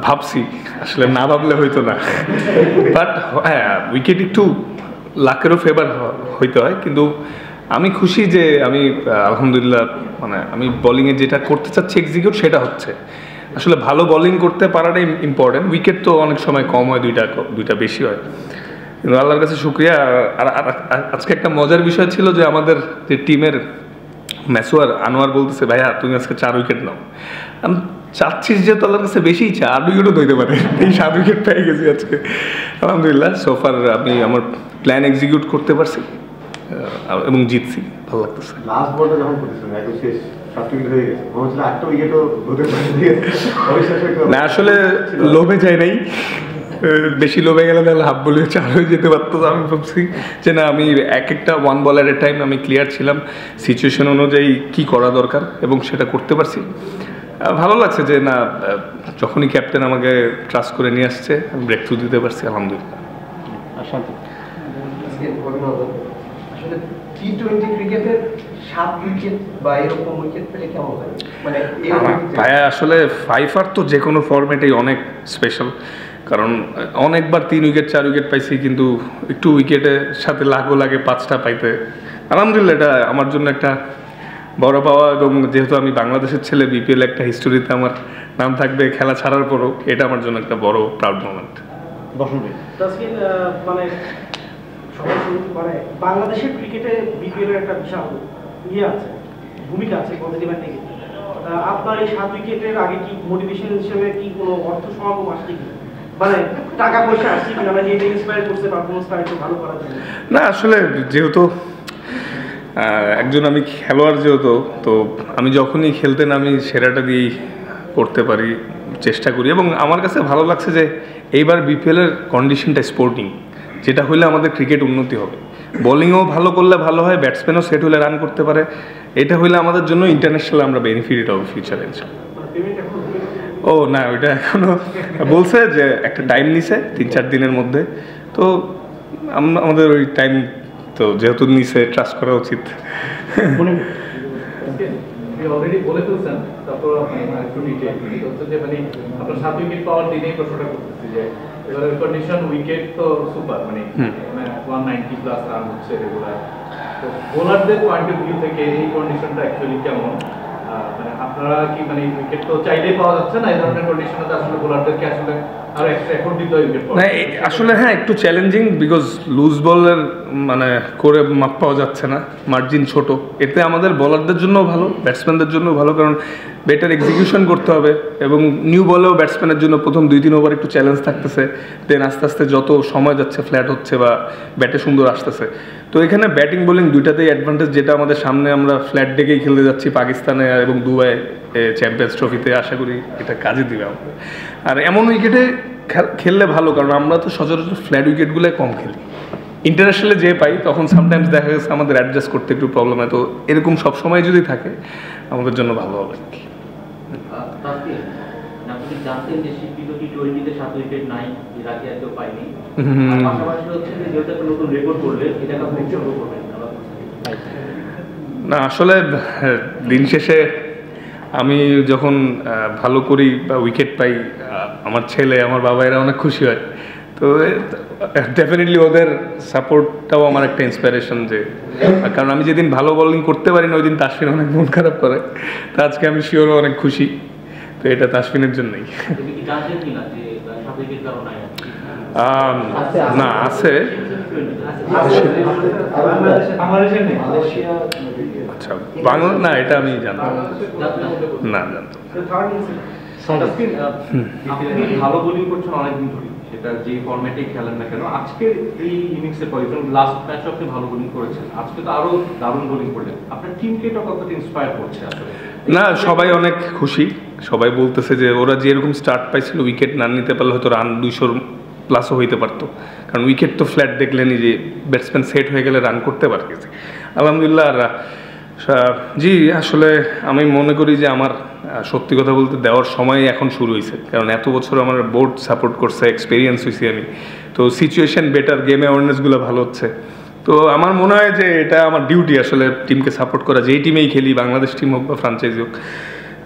ভাবছি আসলে না ভাবলে হইতো না, বাট হ্যাঁ উইকেট একটু লাকেরও ফেভার হইতে হয়, কিন্তু আমি খুশি যে আমি আলহামদুলিল্লাহ মানে আমি বোলিংয়ে যেটা করতে চাচ্ছি এক্সিকিউট সেটা হচ্ছে। আসলে ভালো বোলিং করতে পারাটাই ইম্পর্টেন্ট, উইকেট তো অনেক সময় কম হয়, দুইটা বেশি হয়, কিন্তু আল্লাহর কাছে শুক্রিয়া। আর আজকে একটা মজার বিষয় ছিল যে আমাদের যে টিমের মেসোয়ার আনোয়ার বলতেছে ভাইয়া তুমি আজকে 4 উইকেট নাও। আমি চাচ্ছিস যে আল্লাহর কাছে বেশি ইচ্ছা 8 উইকেটও ধরতে পারে, এই 7 উইকেট পেয়ে গেছি আজকে আলহামদুলিল্লাহ। সোফার আমি আমার প্ল্যান এক্সিকিউট করতে পারছি এবং জিতছি, ভালো লাগতেছে। লাস্ট বলটা যখন করেছিলেন একদম শেষ 7 উইকেট হয়ে গেছে, মনে হচ্ছিল 8টা উইকেটও হতে পারে। না আসলে লোভে যায় নাই, বেশি লোভে গেলে তাহলে হাফ বলে 4 হয়ে যেতে পারতো। আমি ভাবছি যে না আমি একটা 1 বল এট এ টাইম আমি ক্লিয়ার ছিলাম, সিচুয়েশন অনুযায়ী কি করা দরকার এবং সেটা করতে পারছি। ভালো লাগছে যে না যখনই ক্যাপ্টেন আমাকে ট্রাস্ট করে নিয়ে আসছে আমি ব্রেক থ্রু দিতে পারছি আলহামদুলিল্লাহ। আসলে টি-20 ক্রিকেটের 7 উইকেট বা এরকম উইকেট পেলে কেমন হয়? মানে ভাইয়া আসলে ফাইফার তো যে কোনো ফরম্যাটেই অনেক স্পেশাল, কারণ অনেকবার 3 উইকেট 4 উইকেট পাইছি, কিন্তু একটু উইকেটের সাথে লাগও লাগে 5টা পাইতে। আলহামদুলিল্লাহ এটা আমার জন্য একটা বড় পাওয়া, এবং যেহেতু আমি বাংলাদেশের ছেলে বিপিএল একটা হিস্টোরিতে আমার নাম থাকবে খেলা ছাড়ার পরও, এটা আমার জন্য একটা বড় প্রাউড মোমেন্ট। মানে মানে বাংলাদেশের ক্রিকেটে বিপিএল এর একটা বিশাল আছে, ভূমিকা আছে পজিটিভ এন্ড নেগেটিভ। আপনার এই 7 উইকেটের আগে কি মোটিভেশন হিসেবে কি কোনো অর্থ সমাগম আসছে কি, মানে টাকা পয়সা আসছে কিনা, মানে এটা ইন্সপায়ার করছে পারফরমেন্সটা একটু ভালো করার জন্য? না আসলে যেহেতু একজন আমি খেলোয়াড়, যেহেতু তো আমি যখনই খেলতে নামি সেরাটা দিয়েই করতে পারি, চেষ্টা করি, এবং আমার কাছে ভালো লাগছে যে এইবার বিপিএলের কন্ডিশনটা স্পোর্টিং, যেটা হইলে আমাদের ক্রিকেট উন্নতি হবে। বোলিংও ভালো করলে ভালো হয়, ব্যাটসম্যানও সেট হলে রান করতে পারে, এটা হইলে আমাদের জন্য ইন্টারন্যাশনাল আমরা বেনিফিট হবে ফিউচারে। ও না ওইটা এখনো বলছে যে একটা টাইম নিছে 3-4 দিনের মধ্যে, তো আমাদের ওই টাইম তো যেহেতু নিছে ট্রাস্ট করা উচিত। অলরেডি বলে ফেলছেন, তারপর একটু ডিটেইল হচ্ছে যে মানে আপনার 7 উইকেট পাওয়ার দিনেই প্রশ্নটা করতেছি যে এবারে কন্ডিশন উইকেট তো সুপার, মানে 190 প্লাস রান হচ্ছে রেগুলার, তো বোলারদের পয়েন্ট অফ ভিউ থেকে এই কন্ডিশনটা অ্যাকচুয়ালি কেমন? মানে আপনারা কি মানে উইকেট তো চাইলেই পাওয়া যাচ্ছে না, এই ধরনের কন্ডিশনে আসলে বোলারদেরকে আসলে আরো এক্সট্রা এফোর্ট দিতে হয় উইকেট পাওয়া? আসলে হ্যাঁ একটু চ্যালেঞ্জিং, বিকজ লুজ বলের মানে করে মাপ পাওয়া যাচ্ছে না, মার্জিন ছোট। এতে আমাদের বোলারদের জন্যও ভালো, ব্যাটসম্যানদের জন্যও ভালো, কারণ বেটার এক্সিকিউশন করতে হবে, এবং নিউ বলেও ব্যাটসম্যানের জন্য প্রথম 2-3 ওভার একটু চ্যালেঞ্জ থাকতেছে, দেন আস্তে আস্তে যত সময় যাচ্ছে ফ্ল্যাট হচ্ছে বা ব্যাটে সুন্দর আসতেছে। তো এখানে ব্যাটিং বোলিং দুইটাতেই অ্যাডভান্টেজ, যেটা আমাদের সামনে আমরা ফ্ল্যাট ডেকেই খেলতে যাচ্ছি পাকিস্তানে এবং দুবাই চ্যাম্পিয়ন্স ট্রফিতে, আশা করি এটা কাজে দিবে আমাদের। আর এমন উইকেটে খেললে ভালো, কারণ আমরা তো সচরাচর ফ্ল্যাট উইকেটগুলো কম খেলি, ইন্টারন্যাশনালে যে পাই তখন সামটাইমস দেখা গেছে আমাদের অ্যাডজাস্ট করতে একটু প্রবলেম হয়, তো এরকম সবসময় যদি থাকে আমাদের জন্য ভালো হবে আর কি। আপনি জানতেন যে টি-20-তে 7 উইকেট নাই, এর আগে আর কেউ পায়নি, পাশাপাশি হচ্ছে যে যেহেতু একটা নতুন রেকর্ড করলে এটা আপনি উৎসর্গ করবেন না? আসলে দিন শেষে আমি যখন ভালো করি বা উইকেট পাই, আমার ছেলে আমার বাবা এরা অনেক খুশি হয়, তো ডেফিনেটলি ওদের সাপোর্টটাও আমার একটা ইন্সপিরেশন, যে কারণ আমি যেদিন ভালো বোলিং করতে পারি না ওই দিন তাসফিন অনেক মন খারাপ করে, তো আজকে আমি শিওরও অনেক খুশি, তো এটা তাসফিনের জন্যই। না আছে, আচ্ছা বাংলা না, এটা আমি জানতাম না, আপনি ভালো বোলিং করছেন অনেকদিন ধরে, সেটা যে ফরম্যাটেই খেলেন না কেন, আজকের এই ইনিংসের পর লাস্ট ম্যাচে আপনি ভালো বোলিং করেছেন, আজকে তো আরো দারুণ বোলিং করলেন, আপনার টিমকে এটা কতটা ইন্সপায়ার করছে আসলে? না সবাই অনেক খুশি, সবাই বলতেছে যে ওরা যেরকম স্টার্ট পাইছিল উইকেট না নিতে পারলে হয়তো রান 200 প্লাসও হইতে পারতো, কারণ উইকেট তো ফ্ল্যাট দেখলেনি যে ব্যাটসম্যান সেট হয়ে গেলে রান করতে পারতেছে আলহামদুলিল্লাহ। আর জি আসলে আমি মনে করি যে আমার সত্যি কথা বলতে দেওয়ার সময় এখন শুরু হয়েছে, কারণ এত বছর আমার বোর্ড সাপোর্ট করছে, এক্সপিরিয়েন্স হয়েছি আমি, তো সিচুয়েশন বেটার, গেম অ্যাওয়ারনেসগুলো ভালো হচ্ছে, তো আমার মনে হয় যে এটা আমার ডিউটি আসলে টিমকে সাপোর্ট করা, যেই টিমেই খেলি, বাংলাদেশ টিম হোক বা ফ্রাঞ্চাইজি হোক,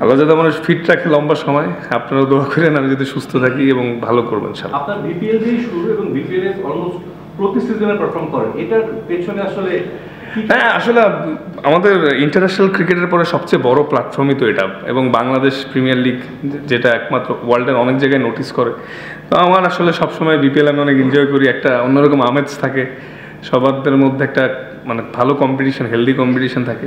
আল্লাহ যাতে আমার ফিট রাখে লম্বা সময়, আপনারা দোয়া করেন আমি যাতে সুস্থ থাকি এবং ভালো করবেন ইনশাআল্লাহ। আপনার বিপিএল দিয়ে শুরু এবং বিপিএল এর অলমোস্ট প্রতি সিজনে পারফর্ম করেন, এটার পেছনে আসলে হ্যাঁ আসলে আমাদের ইন্টারন্যাশনাল ক্রিকেটের পরে সবচেয়ে বড় প্ল্যাটফর্মই তো এটা, এবং বাংলাদেশ প্রিমিয়ার লিগ যেটা একমাত্র ওয়ার্ল্ডের অনেক জায়গায় নোটিস করে। তো আমার আসলে সবসময় বিপিএল আমি অনেক এনজয় করি, একটা অন্যরকম আমেজ থাকে, সবার মধ্যে একটা মানে ভালো কম্পিটিশন, হেলদি কম্পিটিশন থাকে।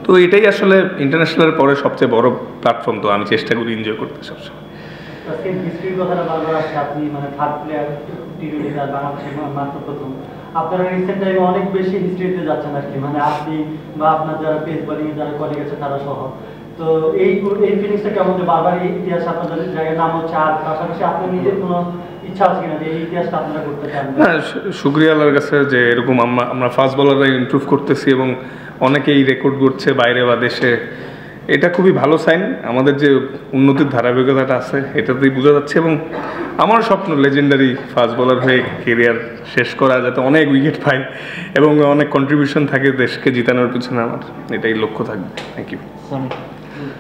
তো এটাই আসলে ইন্টারন্যাশনালের পরে সবচেয়ে বড় প্ল্যাটফর্ম, তো আমি চেষ্টা করি এনজয় করতে সবসময়। আজকে হিস্ট্রির কথাটা বারবার আসছে, আপনি মানে থার্ড প্লেয়ার টি-20 আর বাংলাদেশের মাত্র প্রথম। আপনারা রিসেন্ট টাইমে অনেক বেশি হিস্ট্রিতে যাচ্ছেন আর কি, মানে আপনি বা আপনার যারা পেস বোলিং যারা কলিগ আছে তারা সহ। তো এই ফিলিংসটা কেমন যে বারবার এই ইতিহাস আপনাদের জায়গায় নাম হচ্ছে, আর পাশাপাশি আপনার নিজের কোনো ইচ্ছা আছে কিনা যে এই ইতিহাসটা আপনারা করতে চান? হ্যাঁ, শুক্রিয়া আল্লাহর কাছে যে এরকম আমরা ফাস্ট বলাররা ইমপ্রুভ করতেছি এবং অনেকেই রেকর্ড করছে বাইরে বা দেশে। এটা খুবই ভালো সাইন, আমাদের যে উন্নতির ধারাবাহিকতাটা আছে এটাতেই বোঝা যাচ্ছে। এবং আমার স্বপ্ন লেজেন্ডারি ফাস্ট বলার হয়ে কেরিয়ার শেষ করা, যাতে অনেক উইকেট পাই এবং অনেক কন্ট্রিবিউশন থাকে দেশকে জিতানোর পিছনে, আমার এটাই লক্ষ্য থাকবে। Thank you.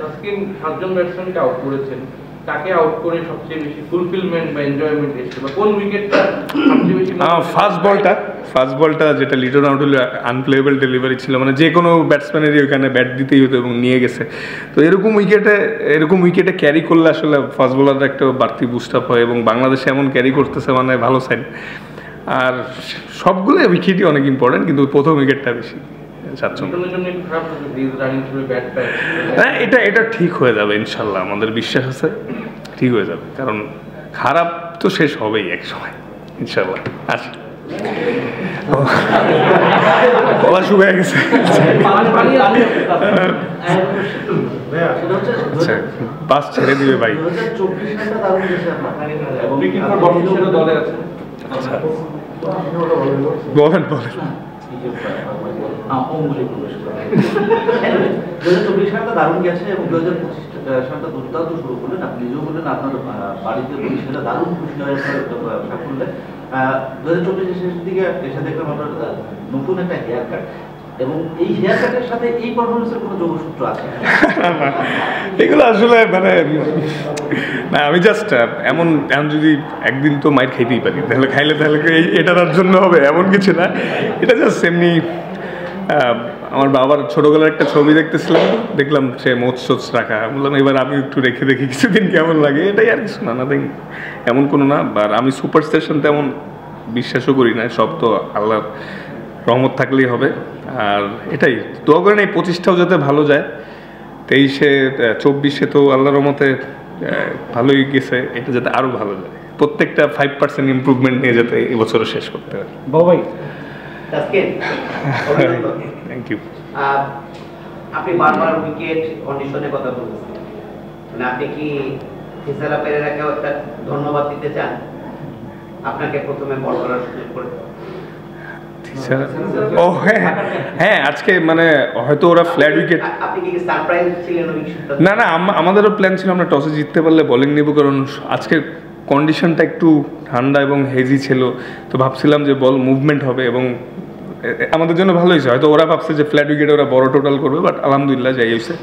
তাসকিন 7 জন ব্যাটসম্যানকে আউট করেছেন, কাকে আউট করে সবচেয়ে বেশি ফুলফিলমেন্ট বা এনজয়মেন্ট এসেছে, বা কোন উইকেটটা সবচেয়ে বেশি? ফার্স্ট বলটা যেটা লিটন আউট হলো, আনপ্লেয়েবল ডেলিভারি ছিল, মানে যে কোনো ব্যাটসম্যানেরই ওখানে ব্যাট দিতেই হতো এবং নিয়ে গেছে। তো এরকম উইকেটে ক্যারি করলে আসলে ফাস্ট বোলাররা একটা বাড়তি বুস্ট আপ হয়, এবং বাংলাদেশে এমন ক্যারি করতেছে মানে ভালো সাইন। আর সবগুলো উইকেটই অনেক ইম্পর্টেন্ট, কিন্তু প্রথম উইকেটটা বেশি হ্যাঁ, এটা ঠিক হয়ে যাবে ইনশাল্লাহ, আমাদের বিশ্বাস আছে ঠিক হয়ে যাবে, কারণ খারাপ তো শেষ হবেই এক সময় ইনশাল্লাহ। আসি গলা শুকিয়ে গেছে। আচ্ছা, বাস ছেড়ে দিবে ভাই। আচ্ছা বলেন। 2024 সালটা দারুণ গেছে এবং 2025 সালটা দুর্দান্ত শুরু করলেন। আপনি নিজেও বললেন আপনার বাড়িতে সেটা দারুণ খুশি হয়ে সাফল্যে। 2024 শেষের দিকে এসে দেখলাম আপনার নতুন একটা হেয়ার কাট, এবং এই হেয়ার কাটের সাথে এই পারফরমেন্সের কোনো যোগসূত্র আছে? এগুলো আসলে মানে না, আমি জাস্ট এমন যদি একদিন তো মাইর খাইতেই পারি, তাহলে এটার জন্য হবে এমন কিছু না। এটা জাস্ট এমনি আমার বাবার ছোটবেলার একটা ছবি দেখতেছিলাম, দেখলাম সে মোচ রাখা, বললাম এবার আমি একটু রেখে দেখি কিছুদিন কেমন লাগে, এটাই আর কিছু না, নাথিং এমন কোনো না। আর আমি সুপারস্টিশন তেমন বিশ্বাসও করি না, সব তো আল্লাহর রহমত থাকলেই হবে। আর এটাই দোয়া করেন এই 25টাও যাতে ভালো যায়, 23-24 তো আল্লাহর রহমতে ভালোই গেছে, এটা যাতে আরও ভালো যায়, প্রত্যেকটা 5% ইমপ্রুভমেন্ট নিয়ে যাতে এবছরও শেষ করতে পারে। বাবাই থ্যাংক ইউ। আপনি বারবার উইকেট কন্ডিশনের কথা বলতেছেন, মানে আপনি কি ফিসারা পেরেরাকেও একটা ধন্যবাদ দিতে চান আপনাকে প্রথমে বল করার সুযোগ করে? ও হ্যাঁ, আজকে মানে হয়তো ওরা ফ্ল্যাট উইকেট, আপনি কি সারপ্রাইজ ছিলেন? না আমাদেরও প্ল্যান ছিল আমরা টসে জিততে পারলে বোলিং নেব, কারণ আজকে কন্ডিশনটা একটু ঠান্ডা এবং হেজি ছিল, তো ভাবছিলাম যে বল মুভমেন্ট হবে এবং আমাদের জন্য ভালো হয়েছে। হয়তো ওরা ভাবছে যে ফ্ল্যাট উইকেটে ওরা বড় টোটাল করবে, বাট আলহামদুলিল্লাহ যাই হয়েছে।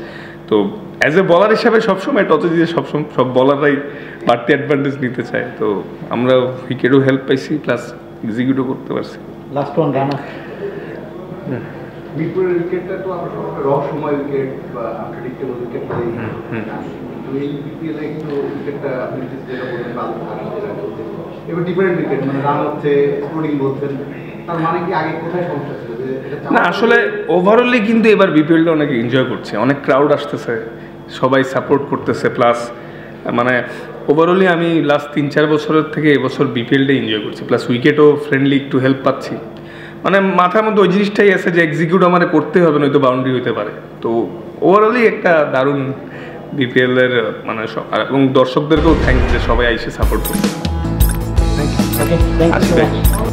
তো অ্যাজ এ বলার হিসাবে সবসময় টসে জিতে সব বলাররাই বাড়তি অ্যাডভান্টেজ নিতে চায়, তো আমরা উইকেটও হেল্প পাইছি প্লাস এক্সিকিউটও করতে পারছি। লাস্ট ওয়ান রানা মিরপুরের উইকেটটা তো আমরা সবসময় রহস্যময় উইকেট বা আনপ্রেডিক্টেবল উইকেট বলেই, কিন্তু এই বিপিএলে কিন্তু উইকেটটা আপনি যেটা বললেন ভালো এবার ডিফারেন্ট উইকেট, মানে রান হচ্ছে, স্কোরিং বলছেন, তার মানে কি আগে কোথায় সমস্যা ছিল? না আসলে ওভারঅলি কিন্তু এবার বিপিএলটা অনেক এনজয় করছে, অনেক ক্রাউড আসতেছে, সবাই সাপোর্ট করতেছে, প্লাস মানে ওভারঅলি আমি লাস্ট 3-4 বছরের থেকে এবছর বিপিএলটা এনজয় করছি, প্লাস উইকেটও ফ্রেন্ডলি একটু হেল্প পাচ্ছি। মানে মাথার মধ্যে ওই জিনিসটাই আছে যে এক্সিকিউট আমার করতে হবে, নয়তো বাউন্ডারি হতে পারে। তো ওভারঅলি একটা দারুণ বিপিএলের মানে এবং দর্শকদেরকেও থ্যাংকস যে সবাই এসে সাপোর্ট করছে। Okay thank you.